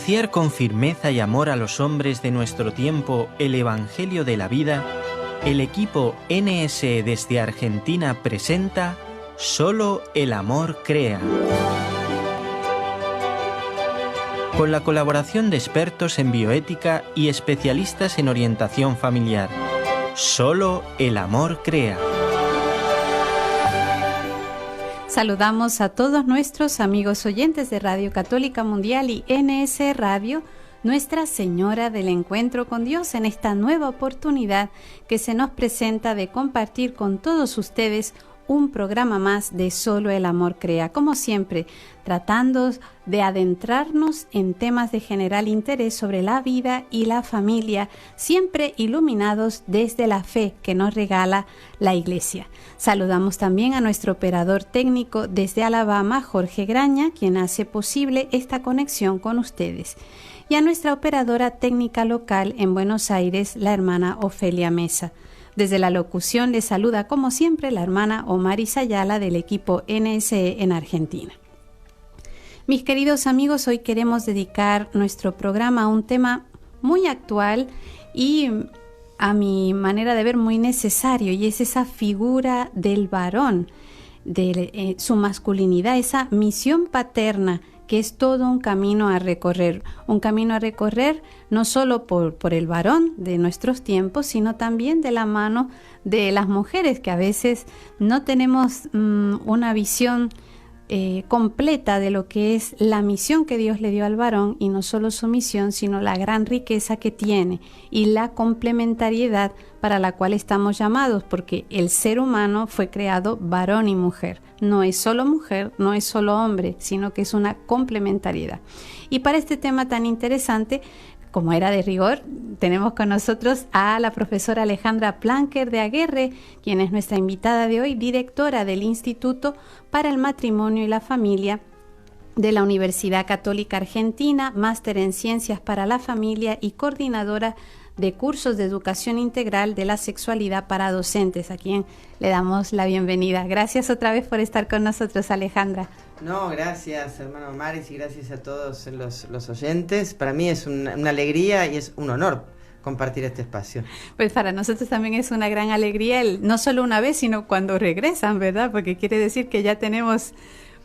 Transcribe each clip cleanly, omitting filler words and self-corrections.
anunciar con firmeza y amor a los hombres de nuestro tiempo el Evangelio de la vida, el equipo NSE desde Argentina presenta Solo el amor crea. Con la colaboración de expertos en bioética y especialistas en orientación familiar. Solo el amor crea. Saludamos a todos nuestros amigos oyentes de Radio Católica Mundial y NS Radio, Nuestra Señora del Encuentro con Dios, en esta nueva oportunidad que se nos presenta de compartir con todos ustedes un programa más de Solo el Amor Crea, como siempre, tratando de adentrarnos en temas de general interés sobre la vida y la familia, siempre iluminados desde la fe que nos regala la Iglesia. Saludamos también a nuestro operador técnico desde Alabama, Jorge Graña, quien hace posible esta conexión con ustedes, y a nuestra operadora técnica local en Buenos Aires, la hermana Ofelia Mesa. Desde la locución les saluda como siempre la hermana Omaris Ayala del equipo NSE en Argentina. Mis queridos amigos, hoy queremos dedicar nuestro programa a un tema muy actual y a mi manera de ver muy necesario, y es esa figura del varón, de su masculinidad, esa misión paterna que es todo un camino a recorrer no solo por el varón de nuestros tiempos, sino también de la mano de las mujeres, que a veces no tenemos una visión completa de lo que es la misión que Dios le dio al varón, y no solo su misión, sino la gran riqueza que tiene y la complementariedad para la cual estamos llamados, porque el ser humano fue creado varón y mujer. No es solo mujer, no es solo hombre, sino que es una complementariedad. Y para este tema tan interesante, como era de rigor, tenemos con nosotros a la profesora Alejandra Planker de Aguerre, quien es nuestra invitada de hoy, directora del Instituto para el Matrimonio y la Familia de la Universidad Católica Argentina, máster en Ciencias para la Familia y coordinadora de cursos de educación integral de la sexualidad para docentes, a quien le damos la bienvenida. Gracias otra vez por estar con nosotros, Alejandra. No, gracias, hermano Maris, y gracias a todos los oyentes. Para mí es una alegría y es un honor compartir este espacio. Pues para nosotros también es una gran alegría, no solo una vez, sino cuando regresan, ¿verdad? Porque quiere decir que ya tenemos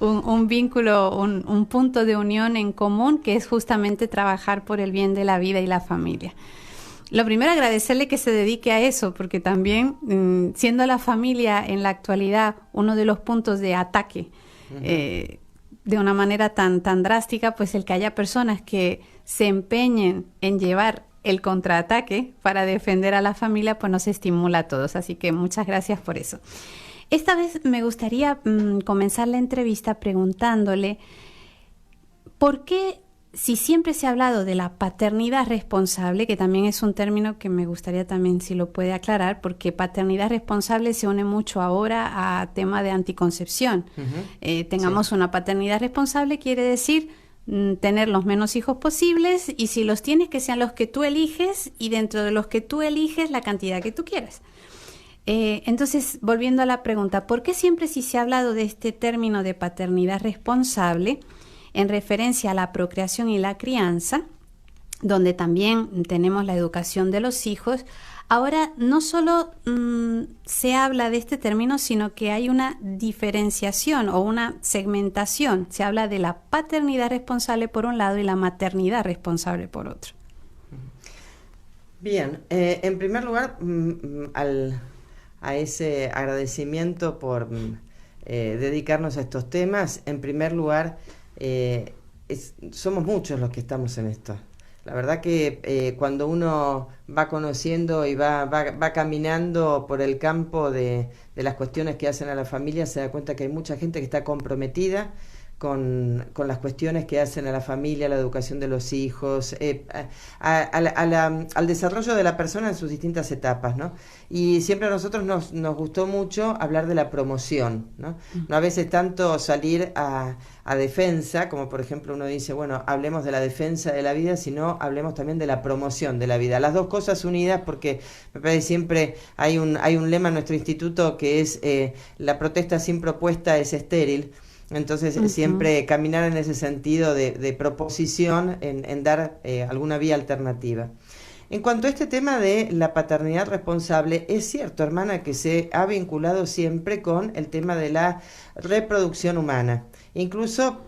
un vínculo, un punto de unión en común, que es justamente trabajar por el bien de la vida y la familia. Lo primero, agradecerle que se dedique a eso, porque también, siendo la familia en la actualidad uno de los puntos de ataque, de una manera tan drástica, pues el que haya personas que se empeñen en llevar el contraataque para defender a la familia, pues nos estimula a todos. Así que muchas gracias por eso. Esta vez me gustaría comenzar la entrevista preguntándole ¿por qué, si siempre se ha hablado de la paternidad responsable, que también es un término que me gustaría también si lo puede aclarar, porque paternidad responsable se une mucho ahora a tema de anticoncepción. Tengamos una paternidad responsable quiere decir tener los menos hijos posibles, y si los tienes, que sean los que tú eliges, y dentro de los que tú eliges la cantidad que tú quieras. Entonces, volviendo a la pregunta, ¿por qué siempre si se ha hablado de este término de paternidad responsable en referencia a la procreación y la crianza, donde también tenemos la educación de los hijos? Ahora no solo se habla de este término, sino que hay una diferenciación o una segmentación. Se habla de la paternidad responsable por un lado y la maternidad responsable por otro. Bien, en primer lugar, a ese agradecimiento por dedicarnos a estos temas, en primer lugar, somos muchos los que estamos en esto. La verdad que cuando uno va conociendo y va caminando por el campo de las cuestiones que hacen a la familia, se da cuenta que hay mucha gente que está comprometida con las cuestiones que hacen a la familia, a la educación de los hijos, al desarrollo de la persona en sus distintas etapas, ¿no? Y siempre a nosotros nos gustó mucho hablar de la promoción, ¿no? No a veces tanto salir a defensa, como por ejemplo uno dice, bueno, hablemos de la defensa de la vida, sino hablemos también de la promoción de la vida. Las dos cosas unidas, porque me parece siempre hay un lema en nuestro instituto que es la protesta sin propuesta es estéril. Entonces, siempre caminar en ese sentido de proposición, en dar alguna vía alternativa. En cuanto a este tema de la paternidad responsable, es cierto, hermana, que se ha vinculado siempre con el tema de la reproducción humana. Incluso,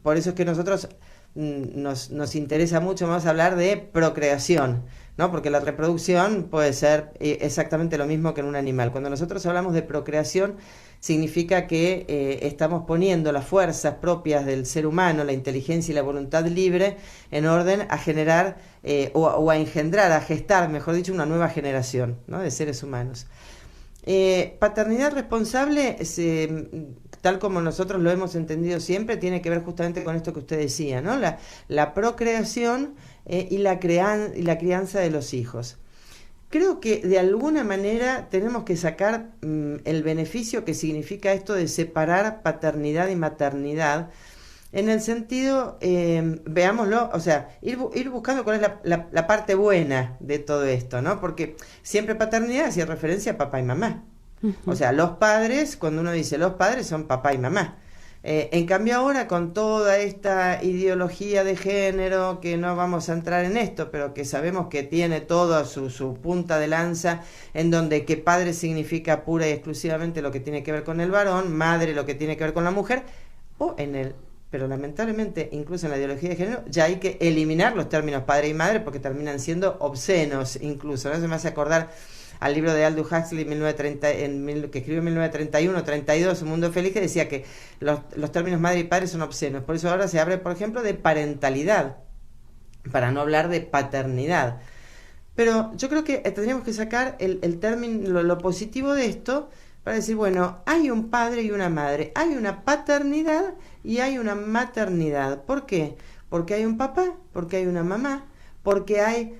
por eso es que nosotros nos interesa mucho más hablar de procreación, ¿no? Porque la reproducción puede ser exactamente lo mismo que en un animal. Cuando nosotros hablamos de procreación, significa que estamos poniendo las fuerzas propias del ser humano, la inteligencia y la voluntad libre, en orden a generar o a engendrar, a gestar, mejor dicho, una nueva generación, ¿no?, de seres humanos. Paternidad responsable, tal como nosotros lo hemos entendido siempre, tiene que ver justamente con esto que usted decía, ¿no? La procreación y la crianza de los hijos. Creo que de alguna manera tenemos que sacar el beneficio que significa esto de separar paternidad y maternidad, en el sentido, veámoslo, o sea, ir buscando cuál es la parte buena de todo esto, ¿no? Porque siempre paternidad hacía referencia a papá y mamá. O sea, los padres, cuando uno dice los padres, son papá y mamá. En cambio ahora, con toda esta ideología de género, que no vamos a entrar en esto, pero que sabemos que tiene toda su punta de lanza, en donde que padre significa pura y exclusivamente lo que tiene que ver con el varón, madre lo que tiene que ver con la mujer, pero lamentablemente, incluso en la ideología de género, ya hay que eliminar los términos padre y madre porque terminan siendo obscenos incluso, ¿no? Se me hace acordar al libro de Aldous Huxley que escribió en 1931-32, Un Mundo Feliz, que decía que los términos madre y padre son obscenos. Por eso ahora se abre, por ejemplo, de parentalidad, para no hablar de paternidad. Pero yo creo que tendríamos que sacar el término, lo positivo de esto, para decir, bueno, hay un padre y una madre, hay una paternidad y hay una maternidad. ¿Por qué? Porque hay un papá, porque hay una mamá, porque hay,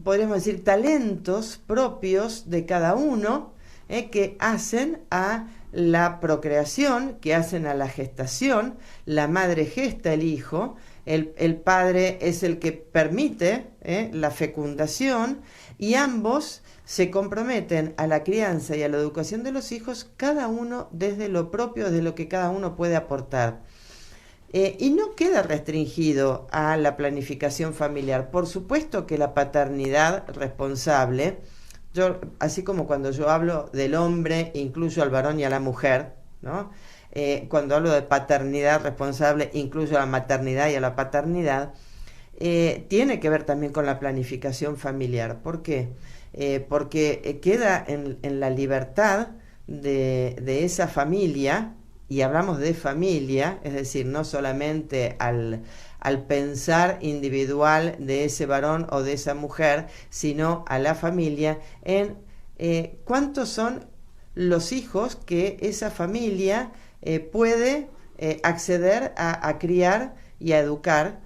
podríamos decir, talentos propios de cada uno que hacen a la procreación, que hacen a la gestación. La madre gesta el hijo, el padre es el que permite la fecundación, y ambos se comprometen a la crianza y a la educación de los hijos, cada uno desde lo propio, desde lo que cada uno puede aportar. Y no queda restringido a la planificación familiar. Por supuesto que la paternidad responsable, así como cuando yo hablo del hombre, incluyo al varón y a la mujer, ¿no? Cuando hablo de paternidad responsable, incluyo a la maternidad y a la paternidad, tiene que ver también con la planificación familiar. ¿Por qué? Porque queda en la libertad de esa familia, y hablamos de familia, es decir, no solamente al pensar individual de ese varón o de esa mujer, sino a la familia, en cuántos son los hijos que esa familia puede acceder a criar y a educar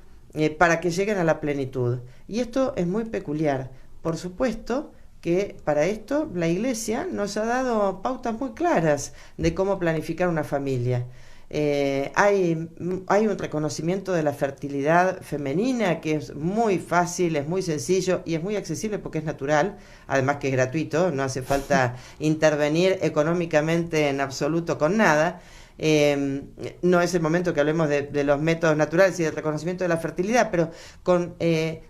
para que lleguen a la plenitud. Y esto es muy peculiar. Por supuesto que para esto la Iglesia nos ha dado pautas muy claras de cómo planificar una familia. Hay un reconocimiento de la fertilidad femenina que es muy fácil, es muy sencillo y es muy accesible porque es natural, además que es gratuito, no hace falta intervenir económicamente en absoluto con nada. No es el momento que hablemos de los métodos naturales y del reconocimiento de la fertilidad, pero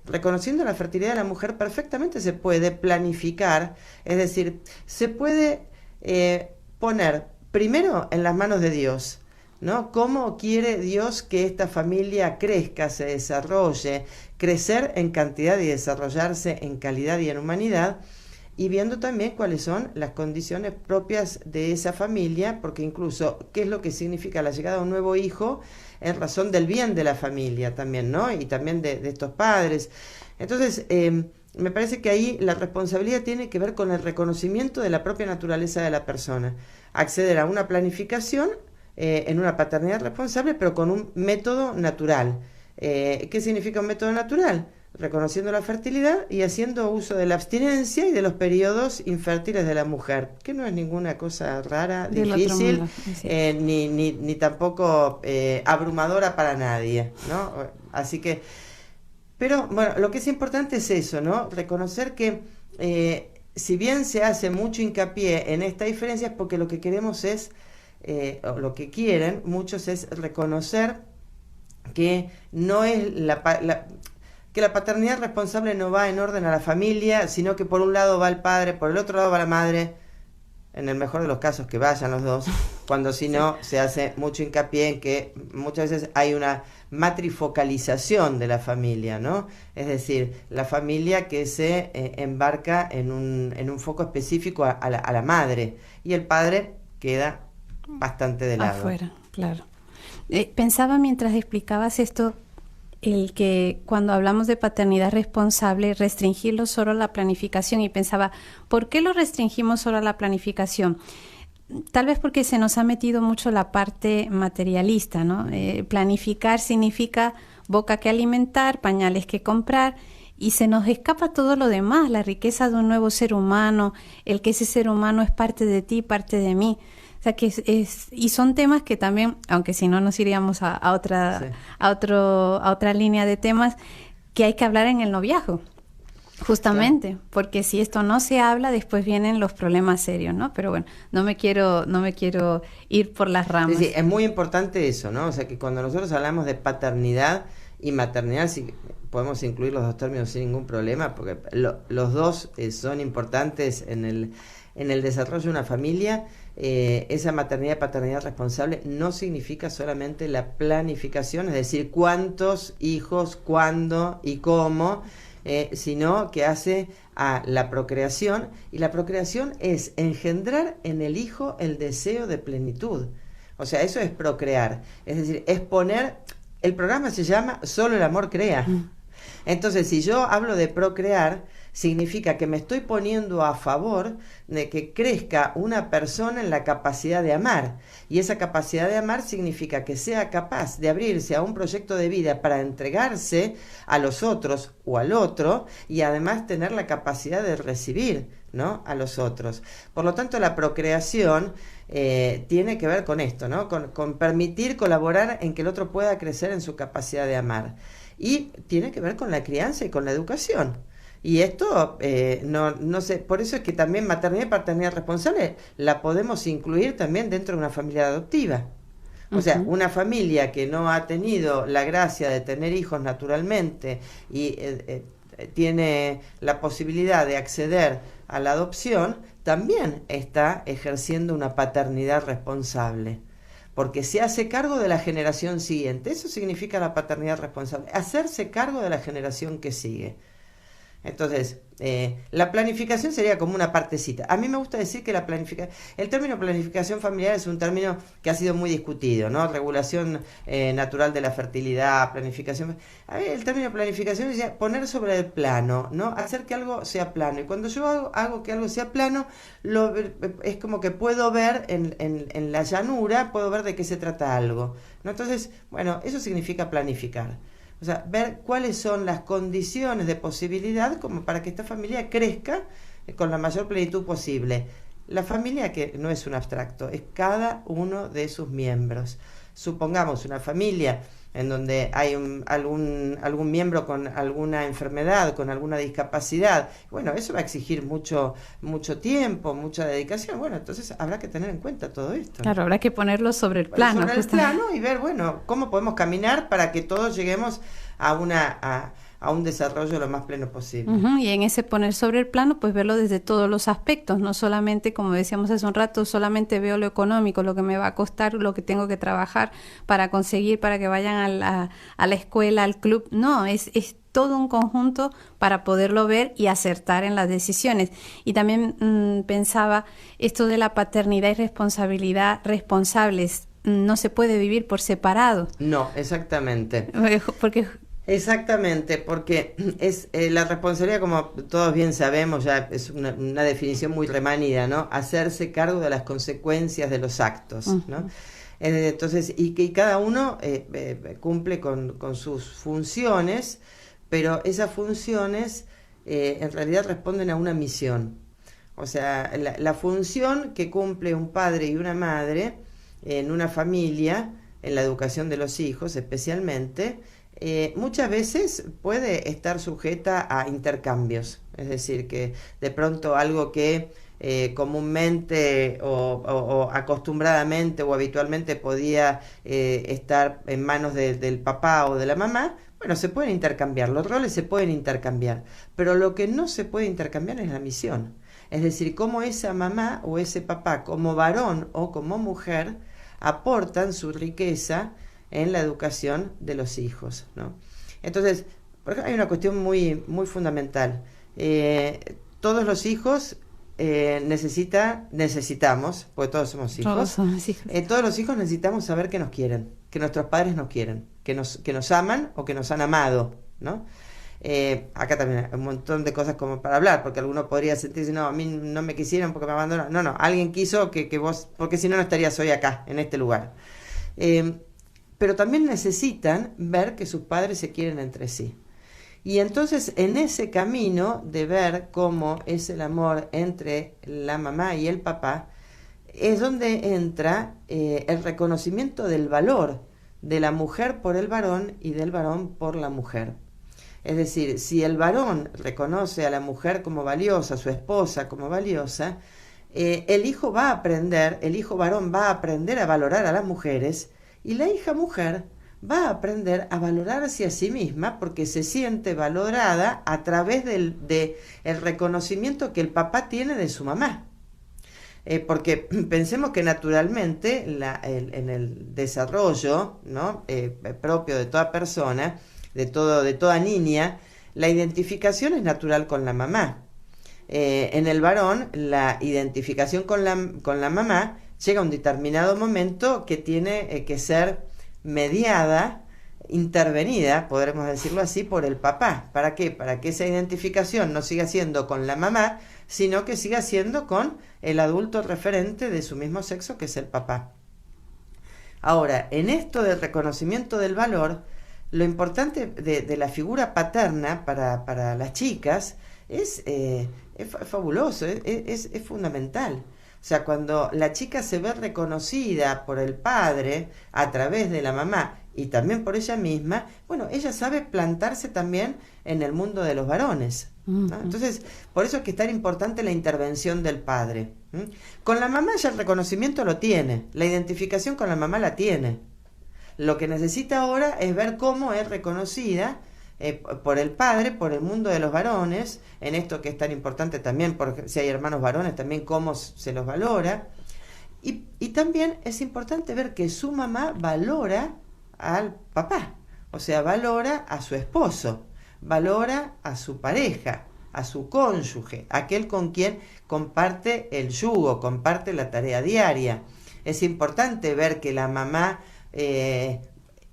reconociendo la fertilidad de la mujer perfectamente se puede planificar, es decir, se puede poner primero en las manos de Dios, ¿no? ¿Cómo quiere Dios que esta familia crezca, se desarrolle, crecer en cantidad y desarrollarse en calidad y en humanidad? Y viendo también cuáles son las condiciones propias de esa familia, porque incluso qué es lo que significa la llegada de un nuevo hijo en razón del bien de la familia también, ¿no? Y también de estos padres. Entonces, me parece que ahí la responsabilidad tiene que ver con el reconocimiento de la propia naturaleza de la persona. Acceder a una planificación en una paternidad responsable, pero con un método natural. ¿Qué significa un método natural? Reconociendo la fertilidad y haciendo uso de la abstinencia y de los periodos infértiles de la mujer, que no es ninguna cosa rara, difícil, ni tampoco abrumadora para nadie, ¿no? Así que, pero bueno, lo que es importante es eso, ¿no? Reconocer que si bien se hace mucho hincapié en esta diferencia, es porque lo que queremos es o lo que quieren muchos es reconocer que no es que la paternidad responsable no va en orden a la familia, sino que por un lado va el padre, por el otro lado va la madre, en el mejor de los casos que vayan los dos, cuando si no se hace mucho hincapié en que muchas veces hay una matrifocalización de la familia, ¿no? Es decir, la familia que se embarca en un foco específico a la madre, y el padre queda bastante de lado. Afuera, claro. Pensaba mientras explicabas esto, el que cuando hablamos de paternidad responsable, restringirlo solo a la planificación, y pensaba, ¿por qué lo restringimos solo a la planificación? Tal vez porque se nos ha metido mucho la parte materialista, ¿no? Planificar significa boca que alimentar, pañales que comprar, y se nos escapa todo lo demás, la riqueza de un nuevo ser humano, el que ese ser humano es parte de ti, parte de mí. O sea que y son temas que también, aunque si no nos iríamos a otra línea de temas, que hay que hablar en el noviazgo, justamente, claro. Porque si esto no se habla, después vienen los problemas serios, ¿no? Pero bueno, no me quiero ir por las ramas. Sí, es muy importante eso, ¿no? O sea que cuando nosotros hablamos de paternidad y maternidad, sí, podemos incluir los dos términos sin ningún problema, porque los dos son importantes en el desarrollo de una familia. Esa maternidad y paternidad responsable no significa solamente la planificación, es decir, cuántos hijos, cuándo y cómo, sino que hace a la procreación, y la procreación es engendrar en el hijo el deseo de plenitud. O sea, eso es procrear, es decir, es poner, el programa se llama Solo el amor crea. Entonces, si yo hablo de procrear, significa que me estoy poniendo a favor de que crezca una persona en la capacidad de amar. Y esa capacidad de amar significa que sea capaz de abrirse a un proyecto de vida para entregarse a los otros o al otro, y además tener la capacidad de recibir, ¿no?, a los otros. Por lo tanto, la procreación tiene que ver con esto, ¿no?, con permitir colaborar en que el otro pueda crecer en su capacidad de amar. Y tiene que ver con la crianza y con la educación. Y esto, no sé, por eso es que también maternidad y paternidad responsable la podemos incluir también dentro de una familia adoptiva. O sea, una familia que no ha tenido la gracia de tener hijos naturalmente y tiene la posibilidad de acceder a la adopción, también está ejerciendo una paternidad responsable, porque se hace cargo de la generación siguiente. Eso significa la paternidad responsable, hacerse cargo de la generación que sigue. Entonces, la planificación sería como una partecita. A mí me gusta decir que el término planificación familiar es un término que ha sido muy discutido, ¿no? Regulación natural de la fertilidad, planificación. A ver, el término planificación es poner sobre el plano, ¿no? Hacer que algo sea plano. Y cuando yo hago que algo sea plano, es como que puedo ver en la llanura, puedo ver de qué se trata algo, ¿no? Entonces, bueno, eso significa planificar. O sea, ver cuáles son las condiciones de posibilidad como para que esta familia crezca con la mayor plenitud posible. La familia, que no es un abstracto, es cada uno de sus miembros. Supongamos una familia en donde hay algún miembro con alguna enfermedad, con alguna discapacidad. Bueno, eso va a exigir mucho tiempo, mucha dedicación. Bueno, entonces habrá que tener en cuenta todo esto, ¿no? Claro, habrá que ponerlo sobre el plano. Sobre el plano y ver, bueno, cómo podemos caminar para que todos lleguemos a un desarrollo lo más pleno posible. Y en ese poner sobre el plano, pues verlo desde todos los aspectos, no solamente, como decíamos hace un rato, solamente veo lo económico, lo que me va a costar, lo que tengo que trabajar para conseguir, para que vayan a la escuela, al club. No, es todo un conjunto para poderlo ver y acertar en las decisiones. Y también pensaba esto de la paternidad y responsabilidad responsables. No se puede vivir por separado. No, exactamente. Porque es la responsabilidad, como todos bien sabemos, ya es una definición muy remanida, ¿no? Hacerse cargo de las consecuencias de los actos, ¿no? Entonces, y cada uno cumple con sus funciones, pero esas funciones en realidad responden a una misión. O sea, la función que cumple un padre y una madre en una familia, en la educación de los hijos especialmente, muchas veces puede estar sujeta a intercambios. Es decir, que de pronto algo que comúnmente o acostumbradamente o habitualmente podía estar en manos del papá o de la mamá, bueno, se pueden intercambiar, los roles se pueden intercambiar, pero lo que no se puede intercambiar es la misión. Es decir, cómo esa mamá o ese papá, como varón o como mujer, aportan su riqueza en la educación de los hijos, ¿no? Entonces, por ejemplo, hay una cuestión muy, muy fundamental. Todos los hijos necesitamos, porque todos somos hijos, todos los hijos necesitamos saber que nos quieren, que nuestros padres nos quieren, que nos aman o que nos han amado, ¿no? Acá también hay un montón de cosas como para hablar, porque alguno podría sentirse, no, a mí no me quisieron porque me abandonaron. No, alguien quiso que vos, porque si no, no estarías hoy acá, en este lugar. Pero también necesitan ver que sus padres se quieren entre sí. Y entonces en ese camino de ver cómo es el amor entre la mamá y el papá, es donde entra el reconocimiento del valor de la mujer por el varón y del varón por la mujer. Es decir, si el varón reconoce a la mujer como valiosa, a su esposa como valiosa, el hijo varón va a aprender a valorar a las mujeres, y la hija mujer va a aprender a valorarse a sí misma porque se siente valorada a través del reconocimiento que el papá tiene de su mamá. Porque pensemos que naturalmente en el desarrollo, ¿no? Propio de toda persona, de toda niña, la identificación es natural con la mamá. En el varón, la identificación con la mamá llega a un determinado momento que tiene que ser mediada, intervenida, podremos decirlo así, por el papá. ¿Para qué? Para que esa identificación no siga siendo con la mamá, sino que siga siendo con el adulto referente de su mismo sexo, que es el papá. Ahora, en esto del reconocimiento del valor, lo importante de la figura paterna para las chicas es fabuloso, es fundamental. O sea, cuando la chica se ve reconocida por el padre a través de la mamá y también por ella misma, bueno, ella sabe plantarse también en el mundo de los varones, ¿no? Entonces, por eso es que es tan importante la intervención del padre. Con la mamá ya el reconocimiento lo tiene, la identificación con la mamá la tiene. Lo que necesita ahora es ver cómo es reconocida por el padre, por el mundo de los varones, en esto que es tan importante también, porque si hay hermanos varones, también cómo se los valora. Y también es importante ver que su mamá valora al papá, o sea, valora a su esposo, valora a su pareja, a su cónyuge, aquel con quien comparte el yugo, comparte la tarea diaria. Es importante ver que la mamá,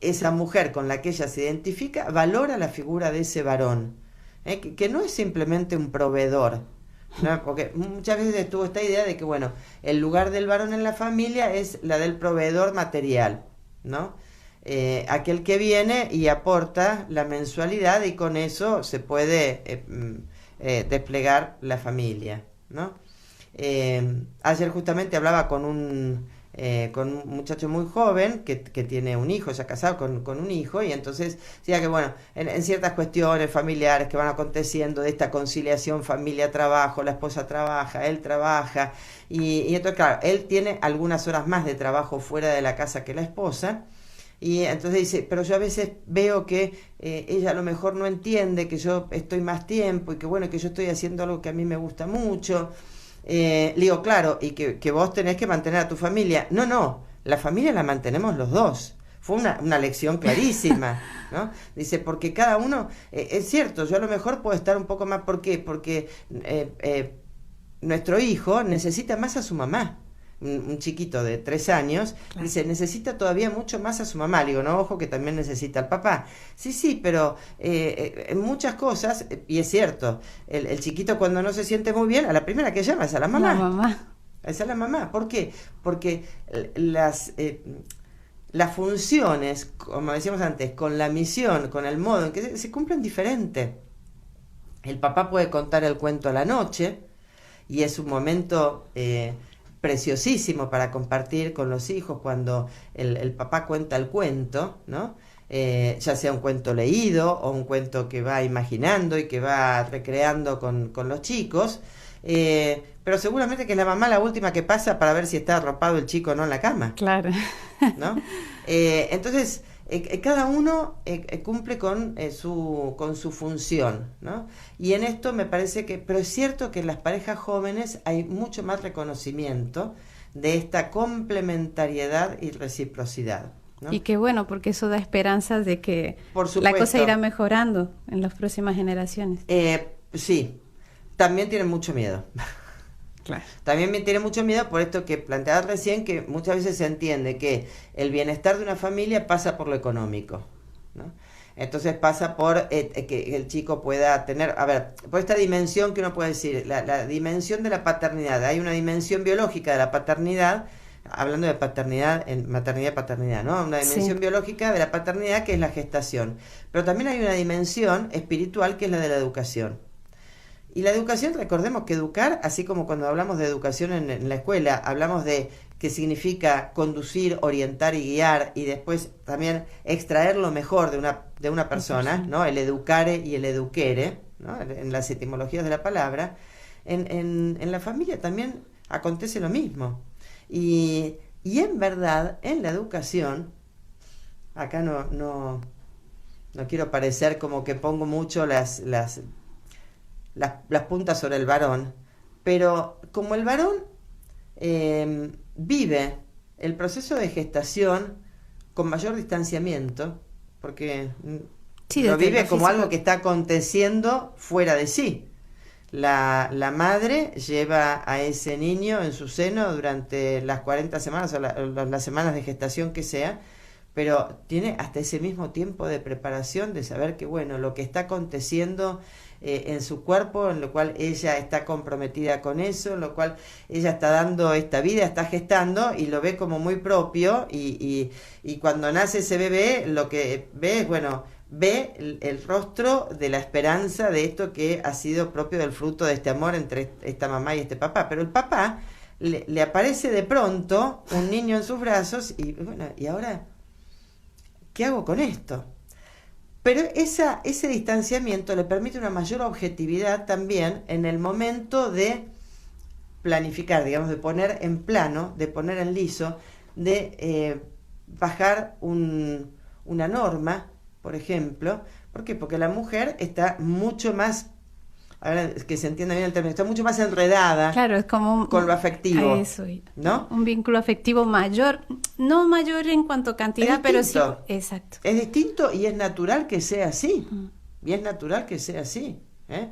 esa mujer con la que ella se identifica, valora la figura de ese varón, que no es simplemente un proveedor, ¿no? Porque muchas veces estuvo esta idea de que, bueno, el lugar del varón en la familia es la del proveedor material, ¿no? Aquel que viene y aporta la mensualidad y con eso se puede desplegar la familia, ¿no? Ayer justamente hablaba con un muchacho muy joven que tiene un hijo, ya casado con un hijo, y entonces decía que, bueno, en ciertas cuestiones familiares que van aconteciendo de esta conciliación familia-trabajo, la esposa trabaja, él trabaja, y entonces, claro, él tiene algunas horas más de trabajo fuera de la casa que la esposa, y entonces dice, pero yo a veces veo que ella a lo mejor no entiende que yo estoy más tiempo y que, bueno, que yo estoy haciendo algo que a mí me gusta mucho. Le digo, claro, y que vos tenés que mantener a tu familia. No, la familia la mantenemos los dos. Fue una lección clarísima, ¿no? Dice, porque cada uno, es cierto, yo a lo mejor puedo estar un poco más, ¿por qué? Porque nuestro hijo necesita más a su mamá. Un chiquito de 3 años, claro, dice, necesita todavía mucho más a su mamá. Le digo, no, ojo, que también necesita al papá. Sí, pero en muchas cosas, y es cierto, el chiquito cuando no se siente muy bien, a la primera que llama es a la mamá. Es a la mamá. ¿Por qué? Porque las funciones, como decíamos antes, con la misión, con el modo en que se cumplen diferente. El papá puede contar el cuento a la noche, y es un momento preciosísimo para compartir con los hijos cuando el papá cuenta el cuento, ¿no? Ya sea un cuento leído o un cuento que va imaginando y que va recreando con los chicos, Pero seguramente que es la mamá la última que pasa para ver si está arropado el chico o no en la cama. Claro. ¿No? Entonces, cada uno cumple con su función, ¿no? Y en esto me parece que, pero es cierto que en las parejas jóvenes hay mucho más reconocimiento de esta complementariedad y reciprocidad, ¿no? Y qué bueno, porque eso da esperanzas de que Por la cosa supuesto. irá mejorando en las próximas generaciones. Sí, también tienen mucho miedo. Claro. También me tiene mucho miedo por esto que planteabas recién, que muchas veces se entiende que el bienestar de una familia pasa por lo económico, ¿no? Entonces pasa por que el chico pueda tener, a ver, por esta dimensión que uno puede decir, la dimensión de la paternidad. Hay una dimensión biológica de la paternidad, hablando de paternidad, en maternidad y paternidad, ¿no? Una dimensión biológica de la paternidad que es la gestación. Pero también hay una dimensión espiritual que es la de la educación. Y la educación, recordemos que educar, así como cuando hablamos de educación en la escuela, hablamos de que significa conducir, orientar y guiar, y después también extraer lo mejor de una persona, ¿no? El educare y el eduquere, ¿no? En las etimologías de la palabra. En la familia también acontece lo mismo. Y en verdad, en la educación, acá no quiero parecer como que pongo mucho las puntas sobre el varón, pero como el varón vive el proceso de gestación con mayor distanciamiento, porque lo vive como algo que está aconteciendo fuera de sí. La madre lleva a ese niño en su seno durante las 40 semanas o las semanas de gestación que sea, pero tiene hasta ese mismo tiempo de preparación de saber que, bueno, lo que está aconteciendo en su cuerpo, en lo cual ella está comprometida con eso, en lo cual ella está dando esta vida, está gestando y lo ve como muy propio, y cuando nace ese bebé, lo que ve es, bueno, ve el rostro de la esperanza de esto que ha sido propio del fruto de este amor entre esta mamá y este papá. Pero el papá le aparece de pronto un niño en sus brazos y, bueno, ¿y ahora qué hago con esto? Pero ese distanciamiento le permite una mayor objetividad también en el momento de planificar, digamos, de poner en plano, de poner en liso, de bajar una norma, por ejemplo. ¿Por qué? Porque la mujer está mucho más, ahora que se entienda bien el término, está mucho más enredada, claro, es como con lo afectivo, eso, ¿no? Un vínculo afectivo mayor, no mayor en cuanto a cantidad, pero sí, exacto. Es distinto y es natural que sea así, y es natural que sea así, ¿eh?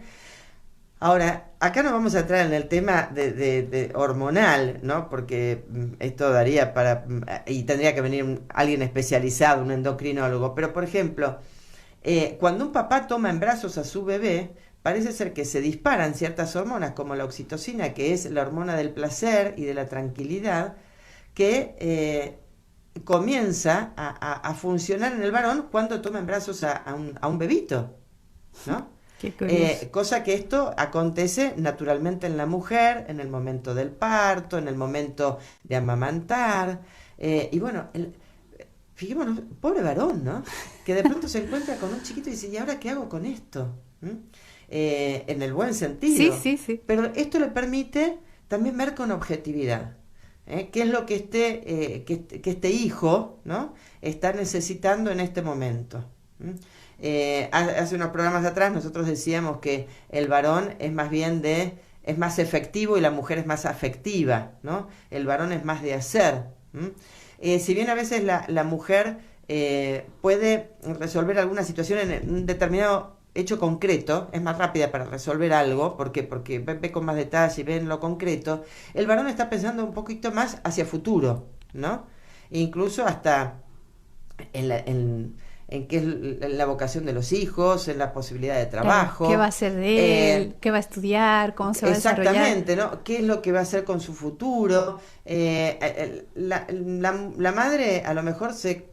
Ahora, acá no vamos a entrar en el tema de hormonal, ¿no? Porque esto daría para, y tendría que venir alguien especializado, un endocrinólogo, pero por ejemplo, cuando un papá toma en brazos a su bebé, parece ser que se disparan ciertas hormonas como la oxitocina, que es la hormona del placer y de la tranquilidad, que comienza a funcionar en el varón cuando toma en brazos a un bebito, ¿no? Cosa que esto acontece naturalmente en la mujer, en el momento del parto, en el momento de amamantar, y bueno, fijémonos, pobre varón, ¿no? Que de pronto se encuentra con un chiquito y dice, ¿y ahora qué hago con esto? En el buen sentido. Sí. Pero esto le permite también ver con objetividad, qué es lo que este hijo, ¿no?, está necesitando en este momento. Hace unos programas atrás nosotros decíamos que el varón es más bien es más efectivo y la mujer es más afectiva, ¿no? El varón es más de hacer. Si bien a veces la mujer puede resolver alguna situación en un determinado hecho concreto, es más rápida para resolver algo, porque ve con más detalle, ve en lo concreto, el varón está pensando un poquito más hacia futuro, ¿no? Incluso hasta en qué es la vocación de los hijos, en la posibilidad de trabajo. ¿Qué va a hacer de él? ¿Qué va a estudiar? ¿Cómo se va a desarrollar? Exactamente, ¿no? ¿Qué es lo que va a hacer con su futuro? La madre a lo mejor se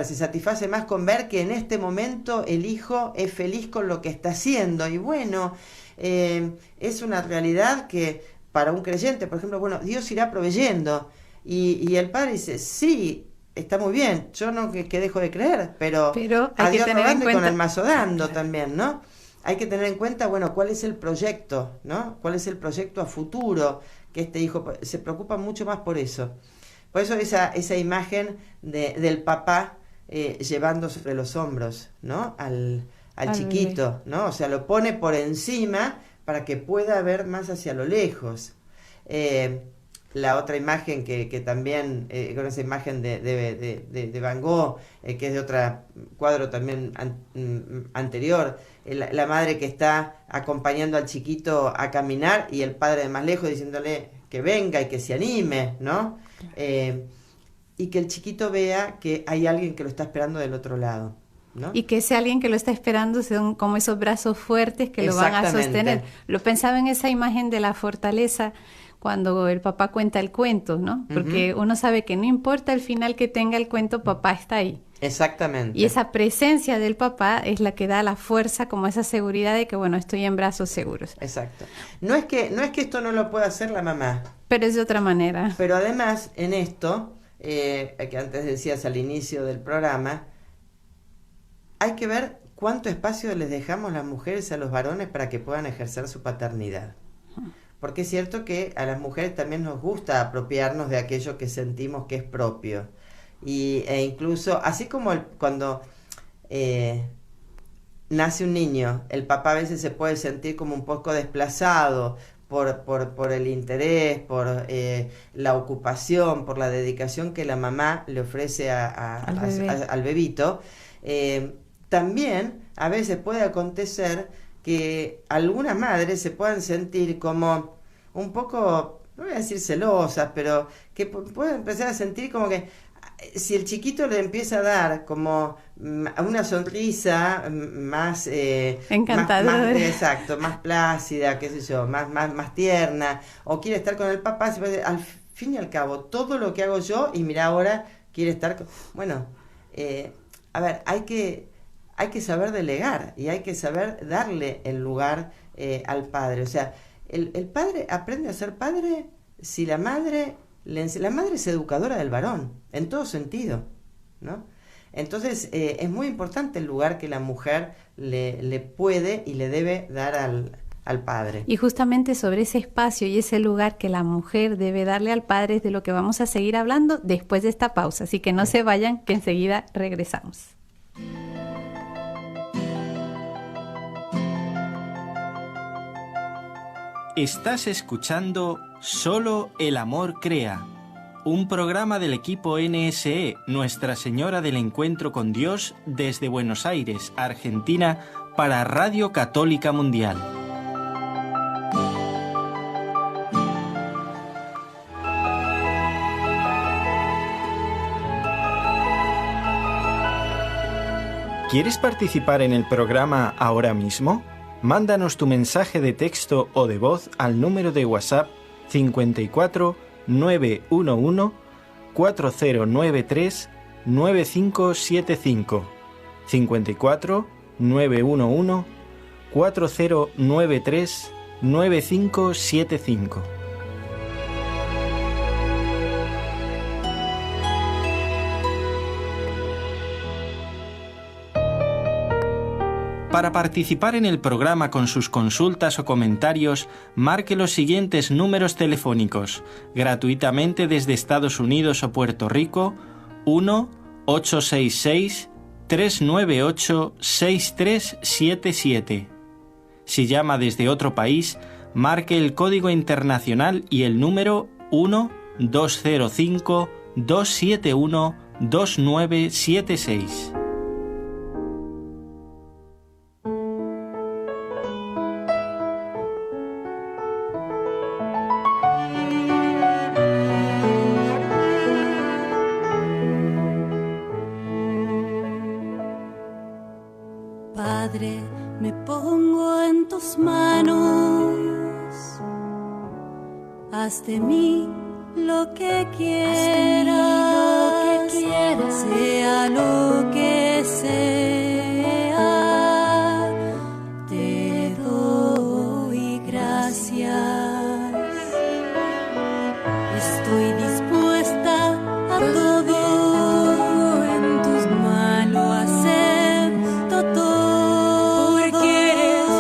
satisface más con ver que en este momento el hijo es feliz con lo que está haciendo. Y bueno, es una realidad que para un creyente, por ejemplo, bueno, Dios irá proveyendo. Y el padre dice, sí, está muy bien, yo no que dejo de creer, pero hay a que Dios tener rogando en y con cuenta el mazo dando también, ¿no? hay que tener en cuenta, bueno, cuál es el proyecto, ¿no? ¿Cuál es el proyecto a futuro que este hijo se preocupa mucho más por eso? Por eso esa imagen del papá llevando sobre los hombros, ¿no? Al chiquito, ¿no? O sea, lo pone por encima para que pueda ver más hacia lo lejos. La otra imagen que también, con esa imagen de Van Gogh, que es de otro cuadro también anterior, la madre que está acompañando al chiquito a caminar y el padre de más lejos diciéndole que venga y que se anime, ¿no? Y que el chiquito vea que hay alguien que lo está esperando del otro lado, ¿no? Y que ese alguien que lo está esperando son como esos brazos fuertes que lo van a sostener. Lo pensaba en esa imagen de la fortaleza cuando el papá cuenta el cuento, ¿no? Porque uno sabe que no importa el final que tenga el cuento, papá está ahí. Exactamente. Y esa presencia del papá es la que da la fuerza, como esa seguridad de que, bueno, estoy en brazos seguros. Exacto. No es que esto no lo pueda hacer la mamá. Pero es de otra manera. Pero además, en esto, que antes decías al inicio del programa, hay que ver cuánto espacio les dejamos las mujeres a los varones para que puedan ejercer su paternidad. Porque es cierto que a las mujeres también nos gusta apropiarnos de aquello que sentimos que es propio. E incluso, así como cuando nace un niño, el papá a veces se puede sentir como un poco desplazado por el interés, por la ocupación, por la dedicación que la mamá le ofrece al bebito. También a veces puede acontecer que algunas madres se puedan sentir como un poco, no voy a decir celosas, pero que pueden empezar a sentir como que si el chiquito le empieza a dar como una sonrisa más encantadora, exacto, más plácida, qué sé yo, más tierna, o quiere estar con el papá, al fin y al cabo todo lo que hago yo y mira ahora quiere estar con... Bueno, a ver, hay que saber delegar y hay que saber darle el lugar al padre. O sea, el padre aprende a ser padre si la madre es educadora del varón, en todo sentido, ¿no? Entonces, es muy importante el lugar que la mujer le puede y le debe dar al padre. Y justamente sobre ese espacio y ese lugar que la mujer debe darle al padre es de lo que vamos a seguir hablando después de esta pausa. Así que no se vayan, que enseguida regresamos. Estás escuchando Solo el Amor Crea, un programa del equipo NSE, Nuestra Señora del Encuentro con Dios, desde Buenos Aires, Argentina, para Radio Católica Mundial. ¿Quieres participar en el programa ahora mismo? Mándanos tu mensaje de texto o de voz al número de WhatsApp 54 911 4093 9575. 54 911 4093 9575. Para participar en el programa con sus consultas o comentarios, marque los siguientes números telefónicos, gratuitamente desde Estados Unidos o Puerto Rico: 1-866-398-6377. Si llama desde otro país, marque el código internacional y el número 1-205-271-2976. Padre, me pongo en tus manos, haz de mí lo que quieras, sea lo que sea, te doy gracias. Estoy dispuesta a todo, en tus manos acepto todo, porque eres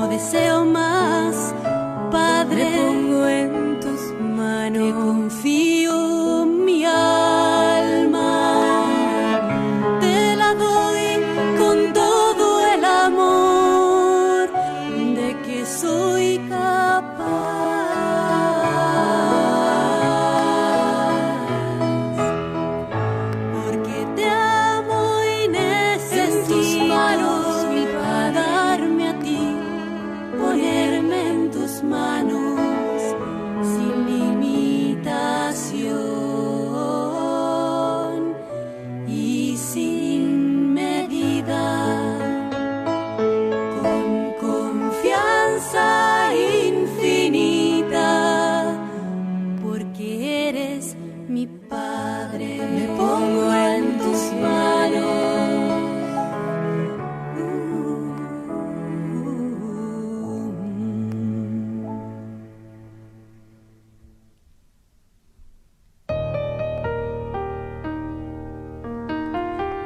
deseo más, Padre. Me pongo en tus manos, Te confío mi alma, te la doy con todo el amor de que soy capaz. Porque te amo y necesito en tus manos, mi Padre, darme a ti, ponerme en tus manos sin limitación y sin medida, con confianza infinita, porque eres mi Padre. Me pongo en tus manos.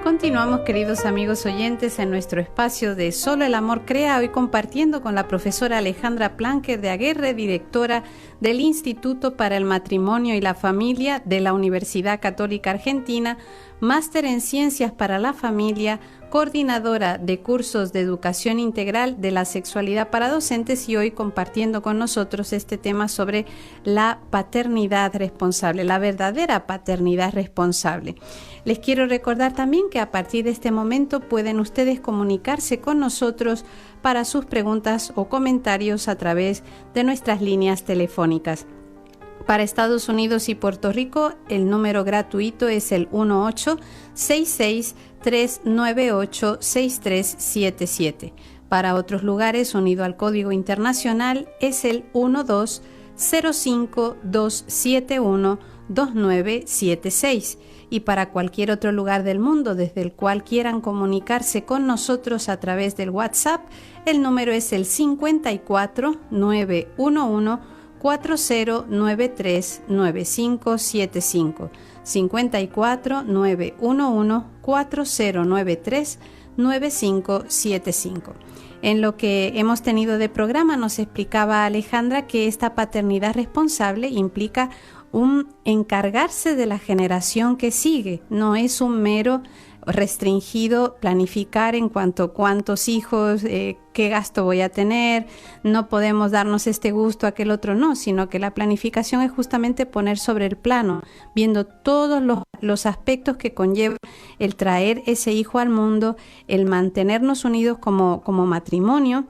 Continuamos, queridos amigos oyentes, en nuestro espacio de Solo el Amor Crea, hoy compartiendo con la profesora Alejandra Planker de Aguirre, directora del Instituto para el Matrimonio y la Familia de la Universidad Católica Argentina, máster en Ciencias para la Familia, coordinadora de cursos de educación integral de la sexualidad para docentes, y hoy compartiendo con nosotros este tema sobre la paternidad responsable, la verdadera paternidad responsable. Les quiero recordar también que a partir de este momento pueden ustedes comunicarse con nosotros para sus preguntas o comentarios a través de nuestras líneas telefónicas. Para Estados Unidos y Puerto Rico, el número gratuito es el 1866-398-6377. Para otros lugares, unido al código internacional, es el 1205-271-2976. Y para cualquier otro lugar del mundo desde el cual quieran comunicarse con nosotros a través del WhatsApp, el número es el 54 911 4093 9575, 54 911 4093 9575. En lo que hemos tenido de programa nos explicaba Alejandra que esta paternidad responsable implica un encargarse de la generación que sigue, no es un mero restringido planificar en cuanto a cuántos hijos, qué gasto voy a tener, no podemos darnos este gusto, aquel otro no, sino que la planificación es justamente poner sobre el plano, viendo todos los aspectos que conlleva el traer ese hijo al mundo, el mantenernos unidos como matrimonio,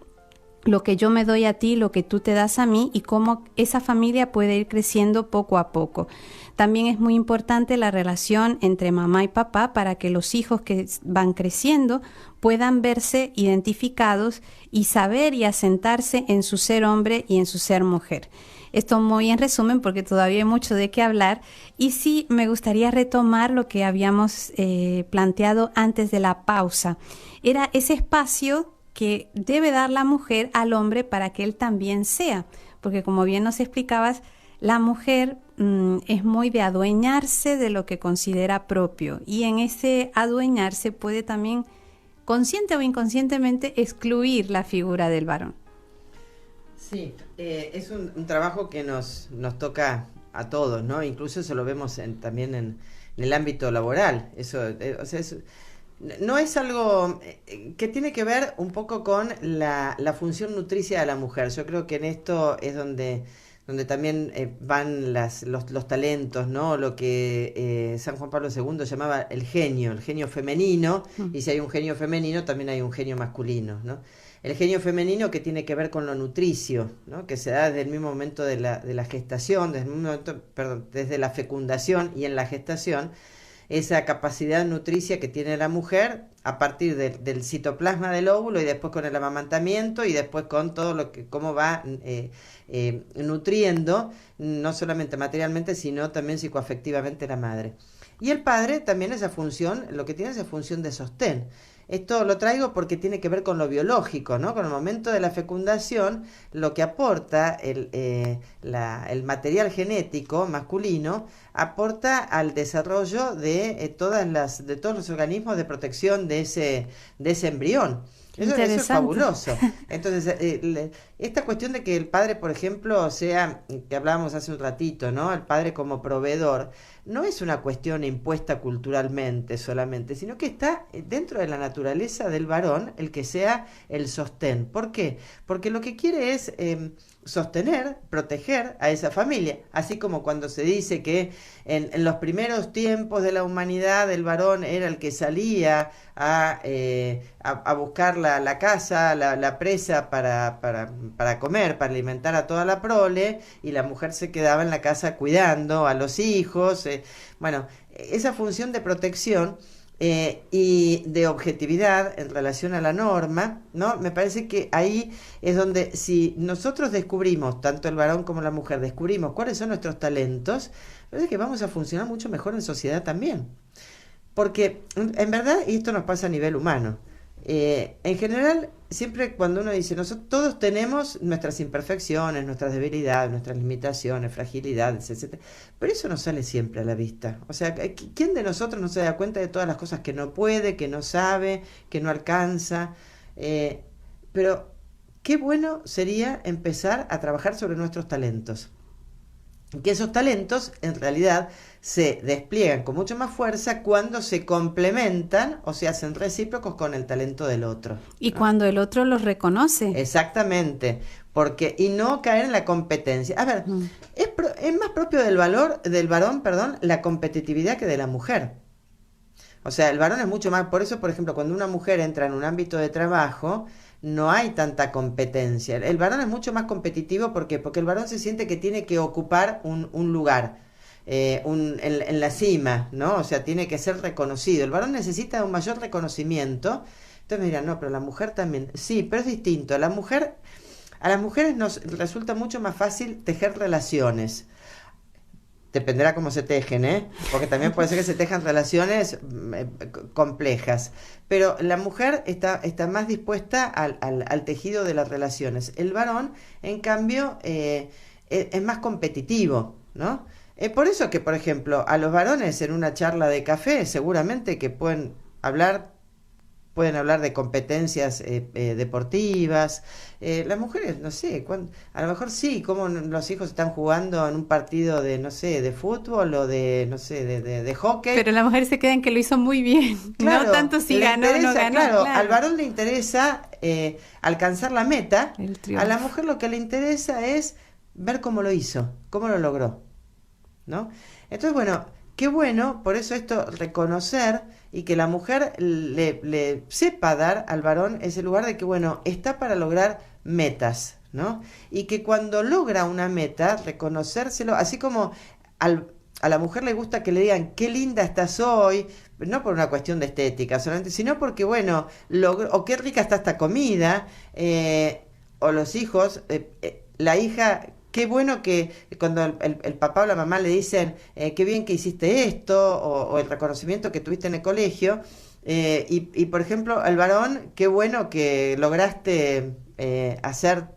lo que yo me doy a ti, lo que tú te das a mí, y cómo esa familia puede ir creciendo poco a poco. También es muy importante la relación entre mamá y papá para que los hijos que van creciendo puedan verse identificados y saber y asentarse en su ser hombre y en su ser mujer. Esto muy en resumen porque todavía hay mucho de qué hablar, y sí me gustaría retomar lo que habíamos planteado antes de la pausa. Era ese espacio que debe dar la mujer al hombre para que él también sea, porque como bien nos explicabas, la mujer es muy de adueñarse de lo que considera propio, y en ese adueñarse puede también, consciente o inconscientemente, excluir la figura del varón. Sí, es un trabajo que nos toca a todos, ¿no? Incluso eso lo vemos también en el ámbito laboral. Eso, o sea, no es algo que tiene que ver un poco con la función nutricia de la mujer. Yo creo que en esto es donde también van los talentos, ¿no? Lo que San Juan Pablo II llamaba el genio femenino, y si hay un genio femenino también hay un genio masculino, ¿no? El genio femenino que tiene que ver con lo nutricio, ¿no? Que se da desde el mismo momento de la gestación, desde la fecundación y en la gestación, esa capacidad nutricia que tiene la mujer a partir del citoplasma del óvulo, y después con el amamantamiento, y después con todo lo que cómo va nutriendo, no solamente materialmente, sino también psicoafectivamente la madre. Y el padre también esa función, lo que tiene esa función de sostén. Esto lo traigo porque tiene que ver con lo biológico, ¿no? Con el momento de la fecundación, lo que aporta el material genético masculino, aporta al desarrollo de todos los organismos de protección de ese embrión. Eso es fabuloso. Entonces, esta cuestión de que el padre, por ejemplo, sea, que hablábamos hace un ratito, ¿no? El padre como proveedor, no es una cuestión impuesta culturalmente solamente, sino que está dentro de la naturaleza del varón el que sea el sostén. ¿Por qué? Porque lo que quiere es sostener, proteger a esa familia, así como cuando se dice que en los primeros tiempos de la humanidad el varón era el que salía a buscar la caza, la presa para comer, para alimentar a toda la prole, y la mujer se quedaba en la casa cuidando a los hijos, bueno, esa función de protección y de objetividad en relación a la norma, ¿no? Me parece que ahí es donde, si nosotros descubrimos, tanto el varón como la mujer, descubrimos cuáles son nuestros talentos, parece que vamos a funcionar mucho mejor en sociedad también. Porque, en verdad, y esto nos pasa a nivel humano, en general, siempre cuando uno dice, nosotros todos tenemos nuestras imperfecciones, nuestras debilidades, nuestras limitaciones, fragilidades, etcétera, pero eso no sale siempre a la vista. O sea, ¿quién de nosotros no se da cuenta de todas las cosas que no puede, que no sabe, que no alcanza? Pero qué bueno sería empezar a trabajar sobre nuestros talentos. Que esos talentos en realidad se despliegan con mucha más fuerza cuando se complementan o se hacen recíprocos con el talento del otro. Y cuando el otro los reconoce. Exactamente, y no caer en la competencia. A ver, es más propio del varón, la competitividad que de la mujer. O sea, el varón es mucho más, por eso, por ejemplo, cuando una mujer entra en un ámbito de trabajo, no hay tanta competencia. El varón es mucho más competitivo, ¿por qué? Porque el varón se siente que tiene que ocupar un lugar en la cima, ¿no? O sea, tiene que ser reconocido. El varón necesita un mayor reconocimiento. Entonces me dirán, no, pero la mujer también. Sí, pero es distinto. A las mujeres nos resulta mucho más fácil tejer relaciones. Dependerá cómo se tejen, porque también puede ser que se tejan relaciones complejas. Pero la mujer está más dispuesta al tejido de las relaciones. El varón, en cambio, es más competitivo, ¿no? Por eso que, por ejemplo, a los varones en una charla de café seguramente que pueden hablar de competencias deportivas. Las mujeres, no sé, a lo mejor sí, como los hijos están jugando en un partido de, no sé, de fútbol o de, no sé, de hockey. Pero la mujer se queda en que lo hizo muy bien, claro, no tanto si ganó o no ganó. Claro, al varón le interesa alcanzar la meta, a la mujer lo que le interesa es ver cómo lo hizo, cómo lo logró, ¿no? Entonces, bueno, qué bueno, por eso esto, reconocer y que la mujer le sepa dar al varón ese lugar de que, bueno, está para lograr metas, ¿no? Y que cuando logra una meta, reconocérselo, así como a la mujer le gusta que le digan, qué linda estás hoy, no por una cuestión de estética solamente, sino porque, bueno, o qué rica está esta comida, o los hijos, la hija... Qué bueno que cuando el papá o la mamá le dicen qué bien que hiciste esto, o el reconocimiento que tuviste en el colegio, y por ejemplo, el varón, qué bueno que lograste hacer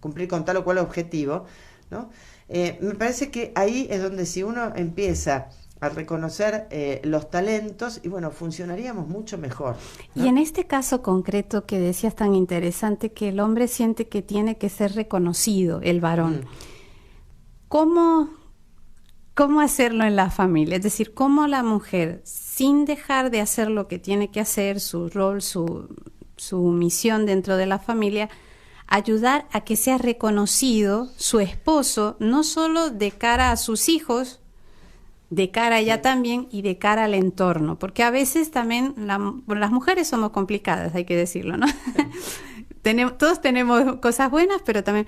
cumplir con tal o cual objetivo, ¿no? Me parece que ahí es donde, si uno empieza a reconocer los talentos, y bueno, funcionaríamos mucho mejor, ¿no? Y en este caso concreto que decías tan interesante, que el hombre siente que tiene que ser reconocido, el varón, ¿cómo hacerlo en la familia? Es decir, ¿cómo la mujer, sin dejar de hacer lo que tiene que hacer, su rol, su misión dentro de la familia, ayudar a que sea reconocido su esposo, no solo de cara a sus hijos, de cara a ella también, y de cara al entorno? Porque a veces también las mujeres somos complicadas, hay que decirlo, ¿no? Todos tenemos cosas buenas, pero también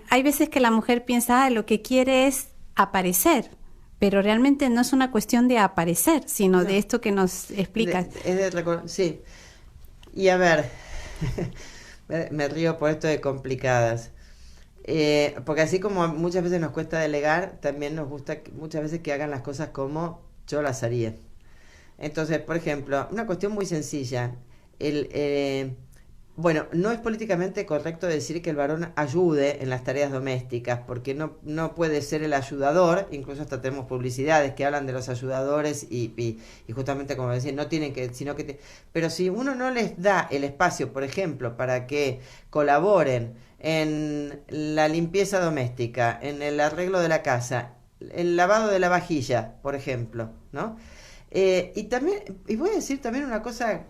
hay veces que la mujer piensa, lo que quiere es aparecer, pero realmente no es una cuestión de aparecer, sino de esto que nos explicas. Sí. Y a ver, me río por esto de complicadas. Porque así como muchas veces nos cuesta delegar, también nos gusta muchas veces que hagan las cosas como yo las haría. Entonces, por ejemplo, una cuestión muy sencilla, Bueno, no es políticamente correcto decir que el varón ayude en las tareas domésticas, porque no puede ser el ayudador. Incluso hasta tenemos publicidades que hablan de los ayudadores y justamente como decía, no tienen que, sino que... Pero si uno no les da el espacio, por ejemplo, para que colaboren en la limpieza doméstica, en el arreglo de la casa, el lavado de la vajilla, por ejemplo, ¿no? Y también, y voy a decir también una cosa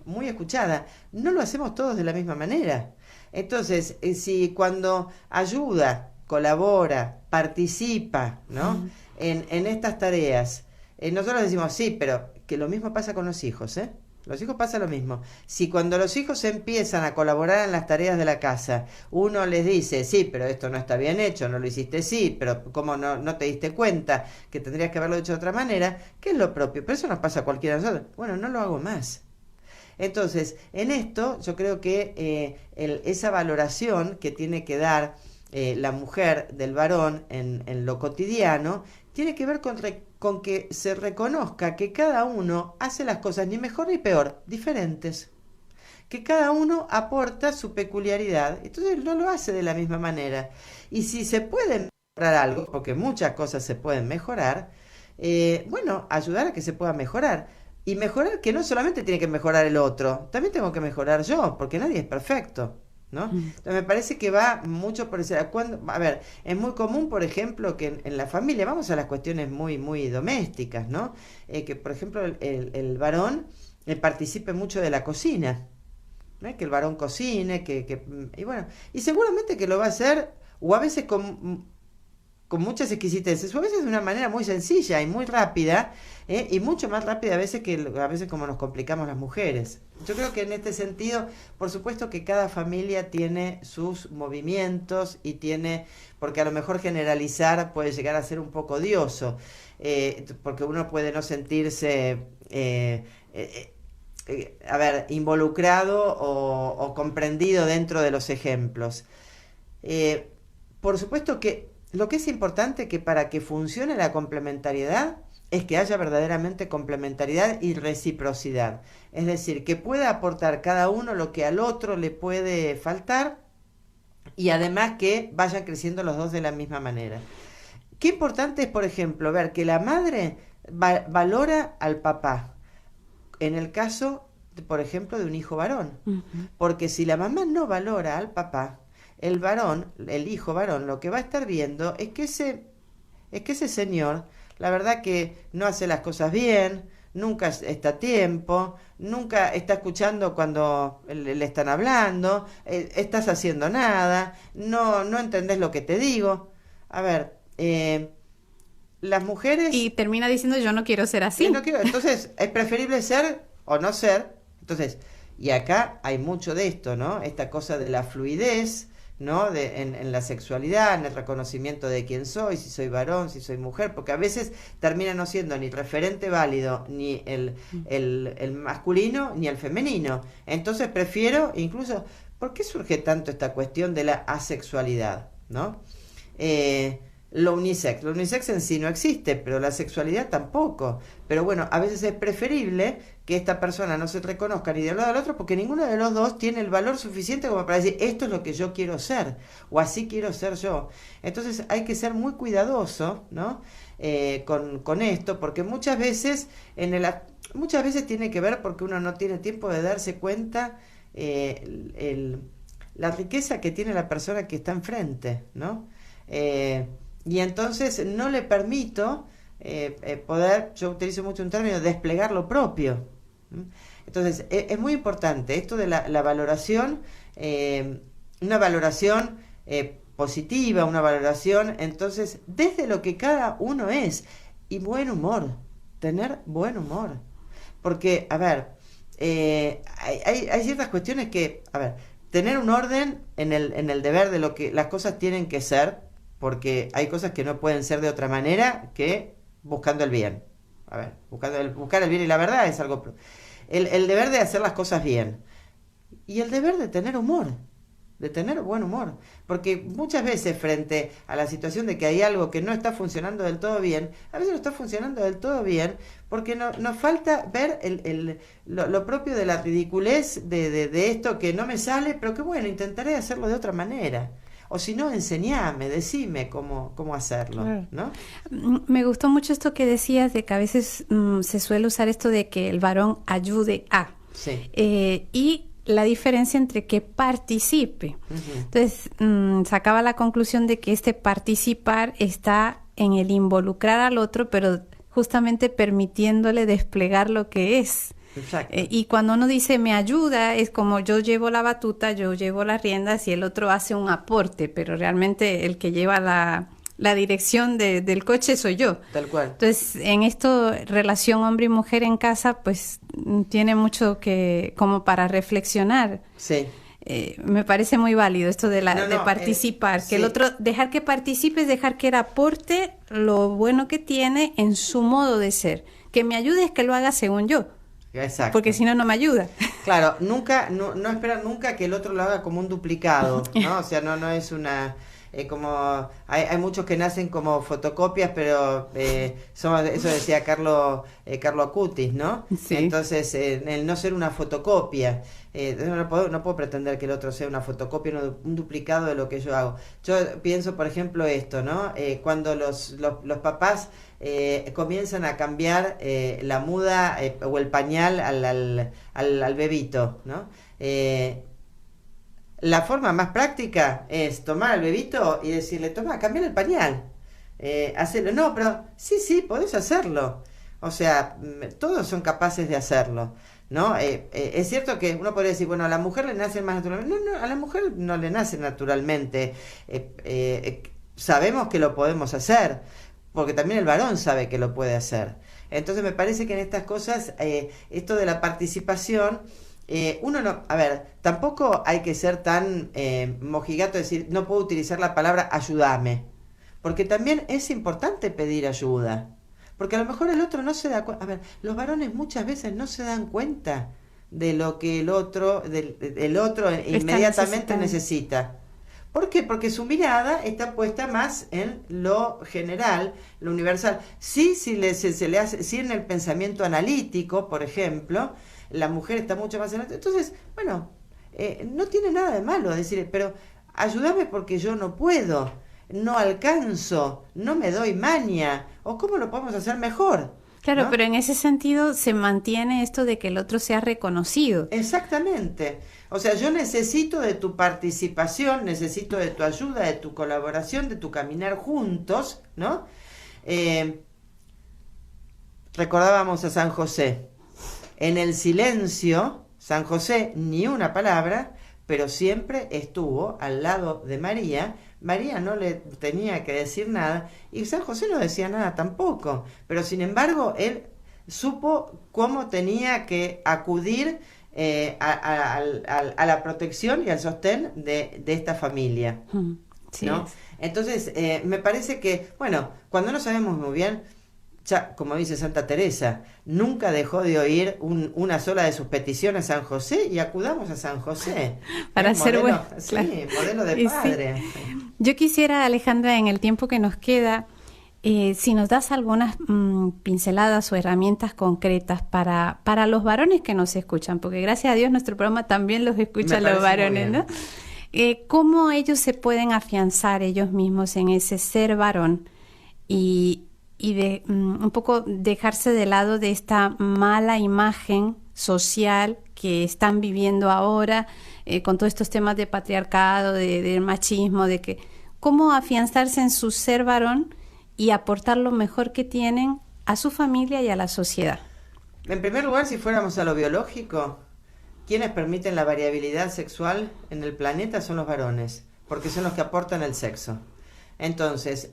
muy escuchada, no lo hacemos todos de la misma manera. Entonces, si cuando ayuda, colabora, participa, ¿no? En estas tareas, nosotros decimos, sí, pero que lo mismo pasa con los hijos, ¿eh? Los hijos pasa lo mismo. Si cuando los hijos empiezan a colaborar en las tareas de la casa, uno les dice, sí, pero esto no está bien hecho, no lo hiciste, sí, pero ¿cómo no te diste cuenta que tendrías que haberlo hecho de otra manera? ¿Qué es lo propio? Pero eso nos pasa a cualquiera de nosotros. Bueno, no lo hago más. Entonces, en esto yo creo que esa valoración que tiene que dar la mujer del varón en lo cotidiano tiene que ver con que se reconozca que cada uno hace las cosas ni mejor ni peor, diferentes. Que cada uno aporta su peculiaridad, entonces no lo hace de la misma manera. Y si se puede mejorar algo, porque muchas cosas se pueden mejorar, bueno, ayudar a que se pueda mejorar. Y mejorar que no solamente tiene que mejorar el otro, también tengo que mejorar yo, porque nadie es perfecto, ¿no? Entonces me parece que va mucho por ese... A ver, es muy común, por ejemplo, que en la familia, vamos a las cuestiones muy domésticas, ¿no? Que, por ejemplo, el varón participe mucho de la cocina, ¿no? Que el varón cocine, y bueno, y seguramente que lo va a hacer, o a veces con muchas exquisiteces, o a veces de una manera muy sencilla y muy rápida, y mucho más rápida a veces como nos complicamos las mujeres. Yo creo que en este sentido, por supuesto que cada familia tiene sus movimientos y porque a lo mejor generalizar puede llegar a ser un poco odioso, porque uno puede no sentirse, involucrado o comprendido dentro de los ejemplos. Por supuesto que lo que es importante que para que funcione la complementariedad es que haya verdaderamente complementariedad y reciprocidad. Es decir, que pueda aportar cada uno lo que al otro le puede faltar y además que vayan creciendo los dos de la misma manera. Qué importante es, por ejemplo, ver que la madre valora al papá en el caso, por ejemplo, de un hijo varón. Uh-huh. Porque si la mamá no valora al papá, el hijo varón, lo que va a estar viendo es que ese señor, la verdad que no hace las cosas bien, nunca está a tiempo, nunca está escuchando cuando le están hablando, estás haciendo nada, no entendés lo que te digo. A ver, las mujeres... Y termina diciendo, yo no quiero ser así. No quiero. Entonces, es preferible ser o no ser. Entonces, y acá hay mucho de esto, ¿no? Esta cosa de la fluidez, ¿no? En la sexualidad, en el reconocimiento de quién soy, si soy varón, si soy mujer, porque a veces termina no siendo ni referente válido ni el masculino ni el femenino. Entonces prefiero, incluso, ¿por qué surge tanto esta cuestión de la asexualidad, ¿no? Lo unisex en sí no existe, pero la sexualidad tampoco. Pero bueno, a veces es preferible que esta persona no se reconozca ni de un lado al otro porque ninguno de los dos tiene el valor suficiente como para decir esto es lo que yo quiero ser o así quiero ser yo. Entonces hay que ser muy cuidadoso, ¿no? Con esto, porque muchas veces tiene que ver porque uno no tiene tiempo de darse cuenta la riqueza que tiene la persona que está enfrente, ¿no? Y entonces no le permito poder, yo utilizo mucho un término, desplegar lo propio. Entonces es muy importante esto de la valoración, una valoración positiva, una valoración entonces desde lo que cada uno es, y buen humor, tener buen humor, porque a ver, hay ciertas cuestiones que, a ver, tener un orden en el deber de lo que las cosas tienen que ser, porque hay cosas que no pueden ser de otra manera que buscando el bien. A ver, buscar el bien y la verdad es algo... El deber de hacer las cosas bien. Y el deber de tener humor. de tener buen humor, porque muchas veces frente a la situación de que hay algo que no está funcionando del todo bien, a veces no está funcionando del todo bien porque nos falta ver lo propio de la ridiculez de esto que no me sale, pero que bueno, intentaré hacerlo de otra manera. O si no, enseñame, decime cómo hacerlo, claro, ¿no? Me gustó mucho esto que decías de que a veces se suele usar esto de que el varón ayude a. Sí. Y la diferencia entre que participe. Uh-huh. Entonces, sacaba la conclusión de que este participar está en el involucrar al otro, pero justamente permitiéndole desplegar lo que es. Exacto. Y cuando uno dice me ayuda, es como yo llevo la batuta, yo llevo las riendas y el otro hace un aporte, pero realmente el que lleva la dirección del coche soy yo. Tal cual. Entonces, en esto, relación hombre y mujer en casa, pues tiene mucho que como para reflexionar. Sí. Me parece muy válido esto de participar, que sí. el otro, dejar que participe es dejar que él aporte lo bueno que tiene en su modo de ser. Que me ayude es que lo haga según yo. Exacto. Porque si no, no me ayuda. Claro, no esperar nunca que el otro lo haga como un duplicado, ¿no? O sea, no es una... como hay muchos que nacen como fotocopias, pero eso decía Carlo Acutis, ¿no? Sí. Entonces, el no ser una fotocopia, no puedo pretender que el otro sea una fotocopia, un duplicado de lo que yo hago. Yo pienso, por ejemplo, esto, ¿no? Cuando los papás comienzan a cambiar la muda o el pañal al bebito, ¿no? La forma más práctica es tomar al bebito y decirle, toma, cambiar el pañal, hacerlo. No, pero sí, podés hacerlo. O sea, todos son capaces de hacerlo, ¿no? Es cierto que uno podría decir, bueno, a la mujer le nace más naturalmente. No, a la mujer no le nace naturalmente. Sabemos que lo podemos hacer, porque también el varón sabe que lo puede hacer. Entonces me parece que en estas cosas, esto de la participación... tampoco hay que ser tan mojigato, decir, no puedo utilizar la palabra ayúdame, porque también es importante pedir ayuda, porque a lo mejor el otro no se da cuenta. A ver, los varones muchas veces no se dan cuenta de lo que el otro inmediatamente necesita. ¿Por qué? Porque su mirada está puesta más en lo general, lo universal. Sí, se le hace, sí, en el pensamiento analítico, por ejemplo, la mujer está mucho más en... Entonces, bueno, no tiene nada de malo decir, pero ayúdame porque yo no puedo, no alcanzo, no me doy maña, o cómo lo podemos hacer mejor. Claro, ¿no? Pero en ese sentido se mantiene esto de que el otro sea reconocido. Exactamente. O sea, yo necesito de tu participación, necesito de tu ayuda, de tu colaboración, de tu caminar juntos, ¿no? Recordábamos a San José. En el silencio, San José ni una palabra, pero siempre estuvo al lado de María. María no le tenía que decir nada y San José no decía nada tampoco. Pero sin embargo, él supo cómo tenía que acudir a la protección y al sostén de esta familia. Sí, ¿no? Entonces, me parece que, bueno, cuando no sabemos muy bien... Ya, como dice Santa Teresa, nunca dejó de oír una sola de sus peticiones a San José y acudamos a San José. Para ser bueno. Sí, claro. Modelo de padre. Sí. Yo quisiera, Alejandra, en el tiempo que nos queda, si nos das algunas pinceladas o herramientas concretas para los varones que nos escuchan, porque gracias a Dios nuestro programa también los escuchan los varones, ¿no? ¿Cómo ellos se pueden afianzar ellos mismos en ese ser varón y de un poco dejarse de lado de esta mala imagen social que están viviendo ahora con todos estos temas de patriarcado, de machismo, de que cómo afianzarse en su ser varón y aportar lo mejor que tienen a su familia y a la sociedad? En primer lugar, si fuéramos a lo biológico, quienes permiten la variabilidad sexual en el planeta son los varones, porque son los que aportan el sexo. Entonces,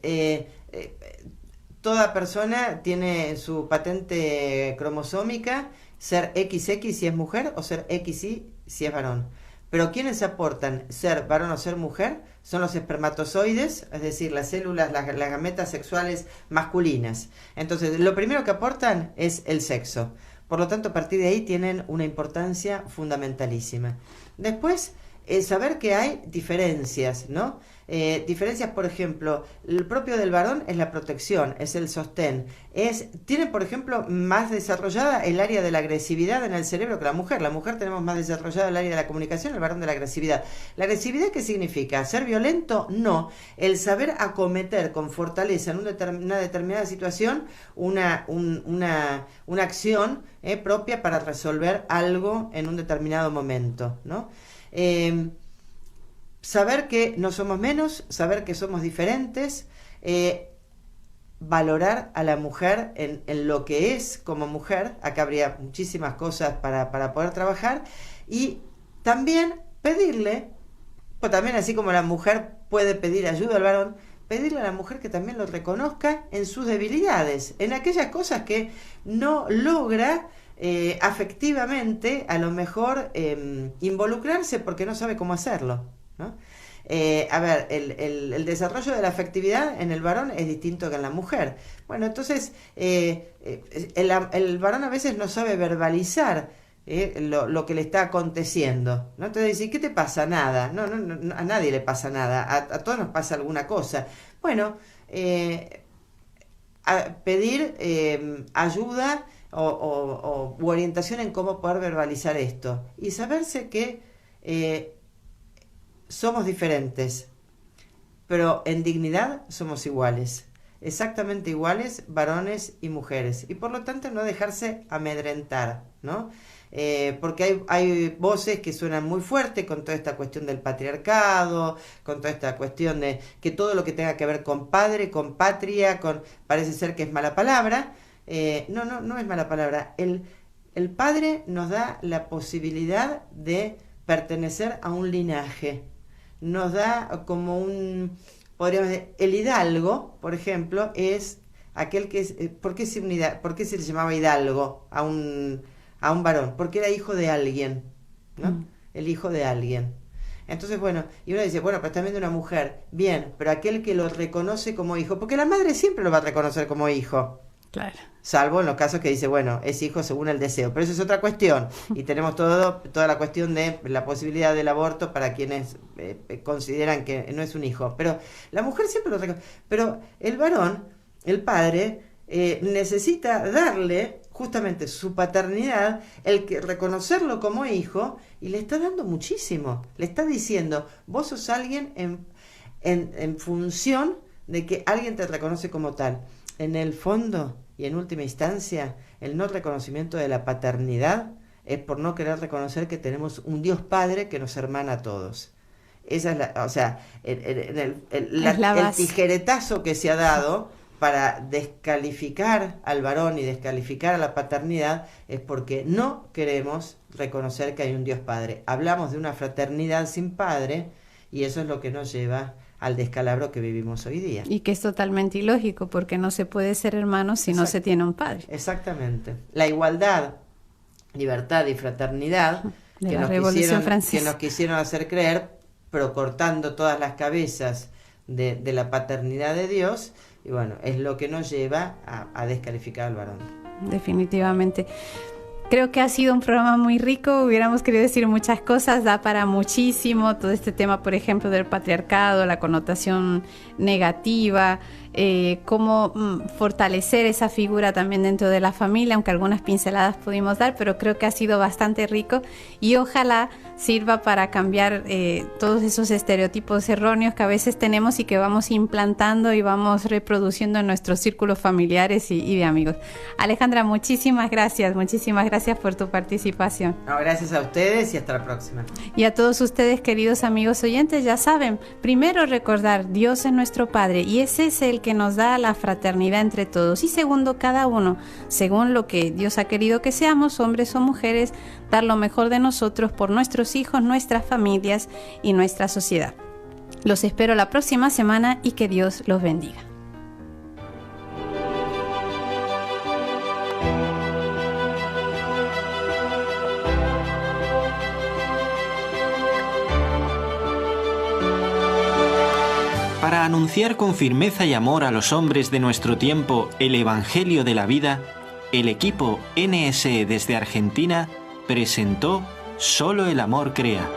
toda persona tiene su patente cromosómica, ser XX si es mujer o ser XY si es varón. Pero quienes aportan ser varón o ser mujer son los espermatozoides, es decir, las células, las gametas sexuales masculinas. Entonces, lo primero que aportan es el sexo. Por lo tanto, a partir de ahí tienen una importancia fundamentalísima. Después, saber que hay diferencias, ¿no? Diferencias, por ejemplo, el propio del varón es la protección, es el sostén, tiene, por ejemplo, más desarrollada el área de la agresividad en el cerebro que la mujer. La mujer tenemos más desarrollada el área de la comunicación, el varón de la agresividad. ¿La agresividad qué significa? ¿Ser violento? No. El saber acometer con fortaleza en una determinada situación una acción propia para resolver algo en un determinado momento, ¿no? Saber que no somos menos, saber que somos diferentes, valorar a la mujer en lo que es como mujer. Acá habría muchísimas cosas para poder trabajar, y también pedirle, pues también así como la mujer puede pedir ayuda al varón, pedirle a la mujer que también lo reconozca en sus debilidades, en aquellas cosas que no logra afectivamente a lo mejor involucrarse porque no sabe cómo hacerlo, ¿no? A ver, el desarrollo de la afectividad en el varón es distinto que en la mujer. Bueno, entonces el varón a veces no sabe verbalizar lo que le está aconteciendo, ¿no? Entonces dice, ¿qué te pasa? Nada. No, a nadie le pasa nada, a todos nos pasa alguna cosa. Bueno, pedir ayuda u orientación en cómo poder verbalizar esto, y saberse que somos diferentes, pero en dignidad somos iguales, exactamente iguales, varones y mujeres, y por lo tanto no dejarse amedrentar, ¿no? Porque hay voces que suenan muy fuerte con toda esta cuestión del patriarcado, con toda esta cuestión de que todo lo que tenga que ver con padre, con patria, parece ser que es mala palabra. No es mala palabra. El padre nos da la posibilidad de pertenecer a un linaje, nos da como podríamos decir, el hidalgo, por ejemplo, es aquel que es, ¿por qué se le llamaba hidalgo a un varón? Porque era hijo de alguien, ¿no? El hijo de alguien. Entonces, bueno, y uno dice, bueno, pero está viendo una mujer, bien, pero aquel que lo reconoce como hijo, porque la madre siempre lo va a reconocer como hijo. Claro. Salvo en los casos que dice, bueno, es hijo según el deseo. Pero eso es otra cuestión. Y tenemos toda la cuestión de la posibilidad del aborto para quienes consideran que no es un hijo. Pero la mujer siempre lo reconoce. Pero el varón, el padre, necesita darle justamente su paternidad, reconocerlo como hijo, y le está dando muchísimo. Le está diciendo, vos sos alguien en función de que alguien te reconoce como tal. En el fondo y en última instancia, el no reconocimiento de la paternidad es por no querer reconocer que tenemos un Dios Padre que nos hermana a todos. Esa es el tijeretazo que se ha dado para descalificar al varón y descalificar a la paternidad, es porque no queremos reconocer que hay un Dios Padre. Hablamos de una fraternidad sin padre, y eso es lo que nos lleva al descalabro que vivimos hoy día. Y que es totalmente ilógico, porque no se puede ser hermano si no se tiene un padre. Exactamente. La igualdad, libertad y fraternidad que nos quisieron hacer creer, pero cortando todas las cabezas de la paternidad de Dios, y bueno, es lo que nos lleva a descalificar al varón. Definitivamente. Creo que ha sido un programa muy rico, hubiéramos querido decir muchas cosas, da para muchísimo todo este tema, por ejemplo, del patriarcado, la connotación negativa, cómo fortalecer esa figura también dentro de la familia, aunque algunas pinceladas pudimos dar, pero creo que ha sido bastante rico, y ojalá sirva para cambiar todos esos estereotipos erróneos que a veces tenemos y que vamos implantando y vamos reproduciendo en nuestros círculos familiares y de amigos. Alejandra, muchísimas gracias por tu participación. No, gracias a ustedes y hasta la próxima. Y a todos ustedes, queridos amigos oyentes, ya saben, primero recordar, Dios es nuestro Padre y ese es el que nos da la fraternidad entre todos, y segundo, cada uno, según lo que Dios ha querido que seamos, hombres o mujeres, dar lo mejor de nosotros por nuestros hijos, nuestras familias y nuestra sociedad. Los espero la próxima semana y que Dios los bendiga. Para anunciar con firmeza y amor a los hombres de nuestro tiempo el Evangelio de la vida, el equipo NSE desde Argentina presentó Solo el amor crea.